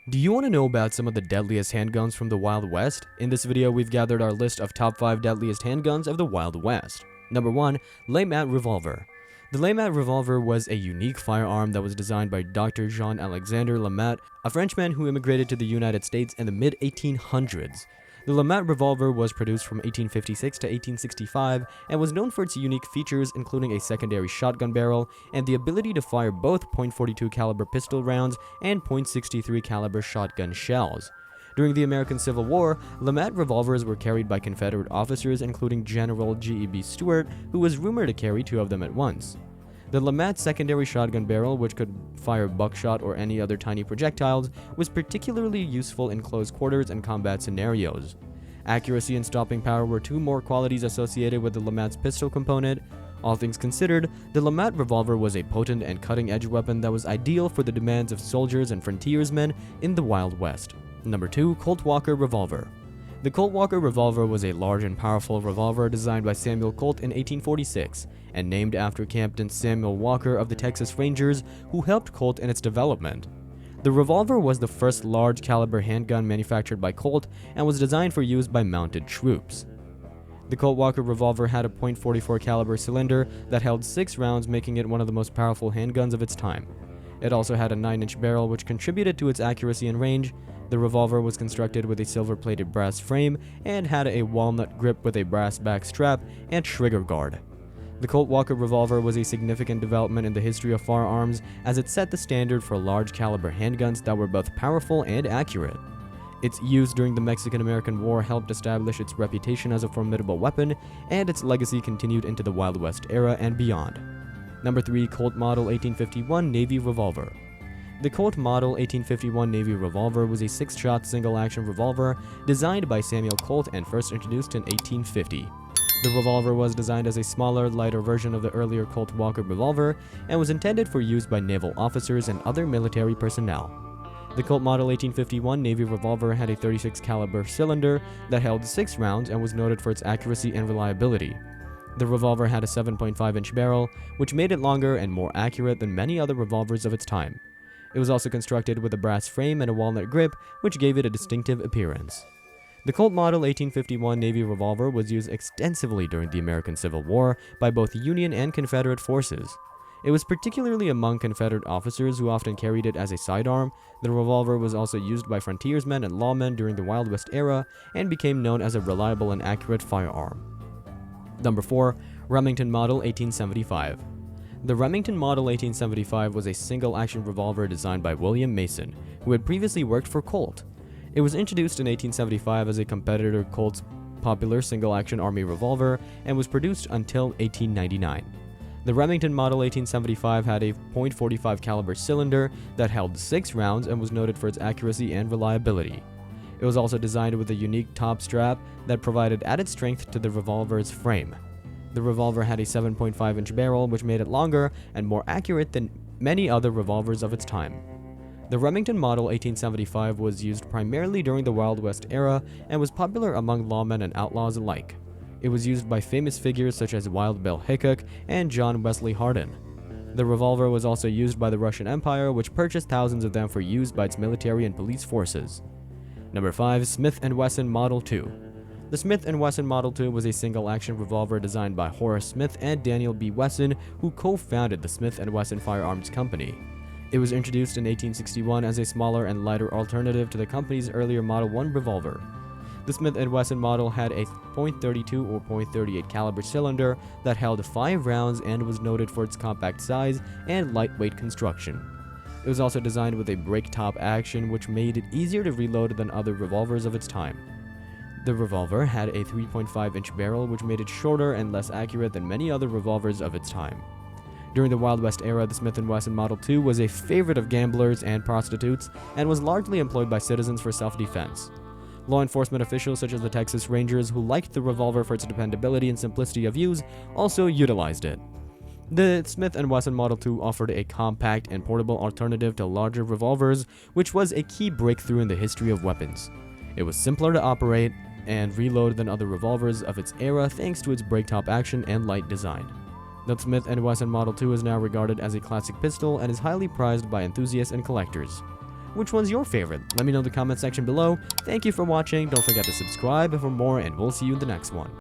Do you want to know about some of the deadliest handguns from the Wild West? In this video, we've gathered our list of top 5 deadliest handguns of the Wild West. Number 1. Laymat Revolver. The Laymat Revolver was a unique firearm that was designed by Dr. Jean-Alexandre Laymat, a Frenchman who immigrated to the United States in the mid-1800s. The Laymat revolver was produced from 1856 to 1865 and was known for its unique features, including a secondary shotgun barrel and the ability to fire both .42 caliber pistol rounds and .63 caliber shotgun shells. During the American Civil War, Laymat revolvers were carried by Confederate officers, including General G.E.B. Stuart, who was rumored to carry 2 of them at once. The Laymat secondary shotgun barrel, which could fire buckshot or any other tiny projectiles, was particularly useful in close quarters and combat scenarios. Accuracy and stopping power were 2 more qualities associated with the Laymat's pistol component. All things considered, the Laymat revolver was a potent and cutting-edge weapon that was ideal for the demands of soldiers and frontiersmen in the Wild West. Number 2. Colt Walker Revolver. The Colt Walker revolver was a large and powerful revolver designed by Samuel Colt in 1846 and named after Captain Samuel Walker of the Texas Rangers, who helped Colt in its development. The revolver was the first large caliber handgun manufactured by Colt and was designed for use by mounted troops. The Colt Walker revolver had a .44 caliber cylinder that held 6 rounds, making it one of the most powerful handguns of its time. It also had a 9-inch barrel, which contributed to its accuracy and range. The revolver was constructed with a silver-plated brass frame and had a walnut grip with a brass back strap and trigger guard. The Colt Walker revolver was a significant development in the history of firearms, as it set the standard for large-caliber handguns that were both powerful and accurate. Its use during the Mexican-American War helped establish its reputation as a formidable weapon, and its legacy continued into the Wild West era and beyond. Number 3. Colt Model 1851 Navy Revolver. The Colt Model 1851 Navy Revolver was a 6-shot single-action revolver designed by Samuel Colt and first introduced in 1850. The revolver was designed as a smaller, lighter version of the earlier Colt Walker revolver and was intended for use by naval officers and other military personnel. The Colt Model 1851 Navy Revolver had a .36 caliber cylinder that held 6 rounds and was noted for its accuracy and reliability. The revolver had a 7.5-inch barrel, which made it longer and more accurate than many other revolvers of its time. It was also constructed with a brass frame and a walnut grip, which gave it a distinctive appearance. The Colt Model 1851 Navy Revolver was used extensively during the American Civil War by both Union and Confederate forces. It was particularly among Confederate officers who often carried it as a sidearm. The revolver was also used by frontiersmen and lawmen during the Wild West era and became known as a reliable and accurate firearm. Number 4. Remington Model 1875. The Remington Model 1875 was a single-action revolver designed by William Mason, who had previously worked for Colt. It was introduced in 1875 as a competitor to Colt's popular single-action army revolver and was produced until 1899. The Remington Model 1875 had a .45 caliber cylinder that held 6 rounds and was noted for its accuracy and reliability. It was also designed with a unique top strap that provided added strength to the revolver's frame. The revolver had a 7.5-inch barrel, which made it longer and more accurate than many other revolvers of its time. The Remington Model 1875 was used primarily during the Wild West era and was popular among lawmen and outlaws alike. It was used by famous figures such as Wild Bill Hickok and John Wesley Hardin. The revolver was also used by the Russian Empire, which purchased thousands of them for use by its military and police forces. Number 5. Smith & Wesson Model 2. The Smith & Wesson Model 2 was a single-action revolver designed by Horace Smith and Daniel B. Wesson, who co-founded the Smith & Wesson Firearms Company. It was introduced in 1861 as a smaller and lighter alternative to the company's earlier Model 1 revolver. The Smith & Wesson model had a .32 or .38 caliber cylinder that held 5 rounds and was noted for its compact size and lightweight construction. It was also designed with a break-top action, which made it easier to reload than other revolvers of its time. The revolver had a 3.5-inch barrel, which made it shorter and less accurate than many other revolvers of its time. During the Wild West era, the Smith & Wesson Model 2 was a favorite of gamblers and prostitutes and was largely employed by citizens for self-defense. Law enforcement officials such as the Texas Rangers, who liked the revolver for its dependability and simplicity of use, also utilized it. The Smith & Wesson Model 2 offered a compact and portable alternative to larger revolvers, which was a key breakthrough in the history of weapons. It was simpler to operate and reload than other revolvers of its era thanks to its break-top action and light design. The Smith & Wesson Model 2 is now regarded as a classic pistol and is highly prized by enthusiasts and collectors. Which one's your favorite? Let me know in the comment section below. Thank you for watching. Don't forget to subscribe for more, and we'll see you in the next one.